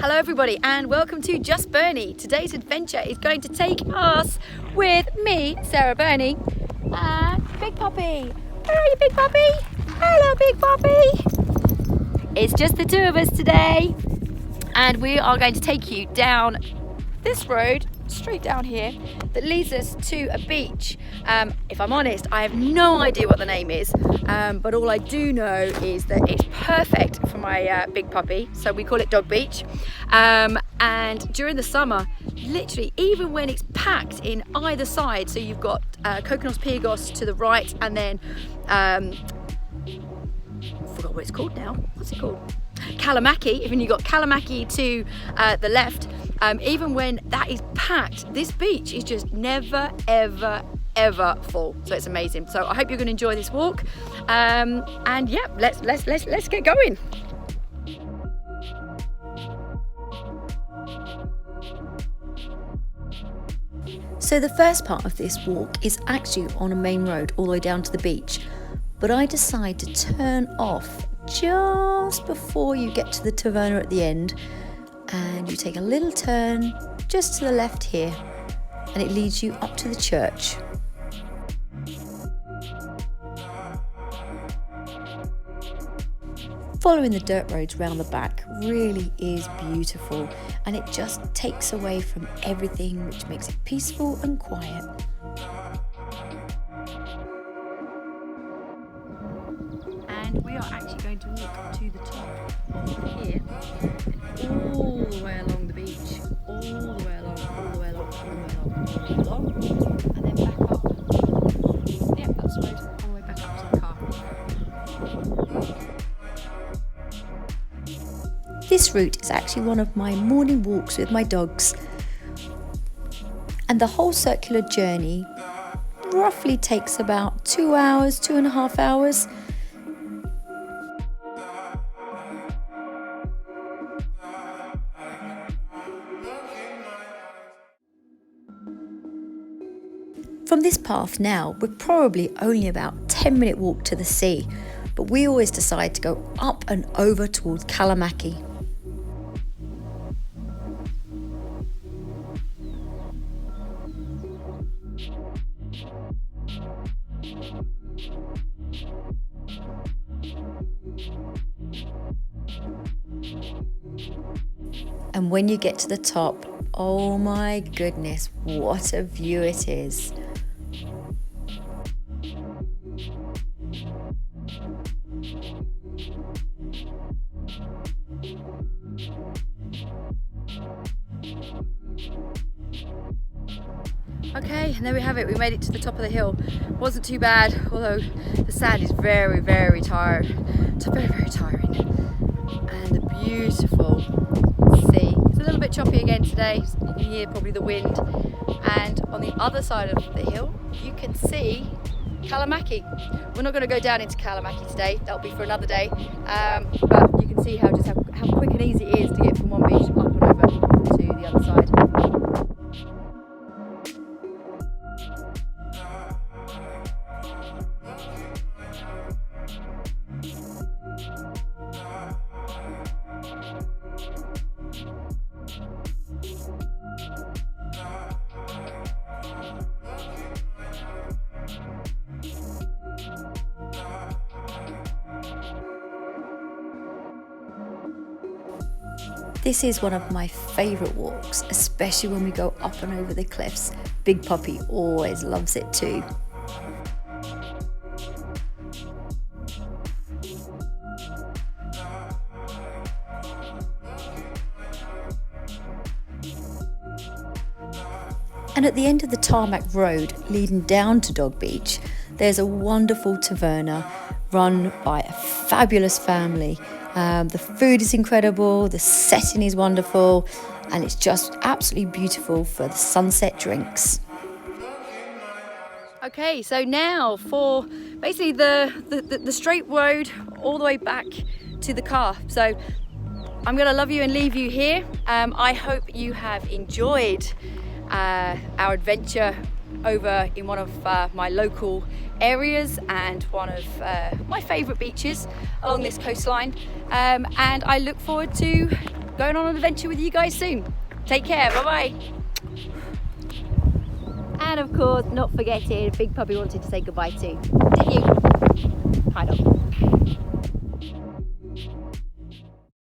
Hello everybody and welcome to Just Birnie. Today's adventure is going to take us with me, Sarah Birnie, and Big Puppy. Where are you, Big Puppy? Hello, Big Puppy. It's just the two of us today and we are going to take you down this road, straight down here, that leads us to a beach. If I'm honest, I have no idea what the name is, but all I do know is that it's perfect for my big puppy, so we call it Dog Beach. And during the summer, literally, even when it's packed in either side, so you've got Kokonos Pyrgos to the right, and then I forgot what it's called now. What's it called? Kalamaki. Even you've got Kalamaki to the left. Even when that is packed, this beach is just never, ever full. So it's amazing. So I hope you're going to enjoy this walk. And yeah, let's get going. So the first part of this walk is actually on a main road all the way down to the beach, but I decide to turn off just before you get to the taverna at the end, and you take a little turn just to the left here and it leads you up to the church. Following the dirt roads round the back really is beautiful, and it just takes away from everything, which makes it peaceful and quiet. And we are actually going to walk to the top of here, and all the way along the beach, all the way along, all the way along, all the way along, all the way along, and then back up. Yep, that's right, all the way back up to the car. This route is actually one of my morning walks with my dogs, and the whole circular journey roughly takes about 2 hours, 2.5 hours. From this path now, we're probably only about 10-minute walk to the sea, but we always decide to go up and over towards Kalamaki. And when you get to the top, oh my goodness, what a view it is. Okay, and there we have it. We made it to the top of the hill. Wasn't too bad, although the sand is very, very tired. It's very, very tiring. And the beautiful sea. It's a little bit choppy again today. So you can hear probably the wind. And on the other side of the hill, you can see Kalamaki. We're not going to go down into Kalamaki today. That'll be for another day. But you can see how quick and easy it is to get from one beach up and over to the other side. This is one of my favourite walks, especially when we go up and over the cliffs. Big Puppy always loves it too. And at the end of the tarmac road leading down to Dog Beach, there's a wonderful taverna run by a fabulous family. The food is incredible, the setting is wonderful, and it's just absolutely beautiful for the sunset drinks. Okay, so now for basically the straight road all the way back to the car. So I'm going to love you and leave you here. I hope you have enjoyed our adventure over in one of my local areas and one of my favourite beaches along this coastline, and I look forward to going on an adventure with you guys soon. Take care, bye-bye. And of course, not forgetting, Big Puppy wanted to say goodbye too. Didn't you? Hi, dog.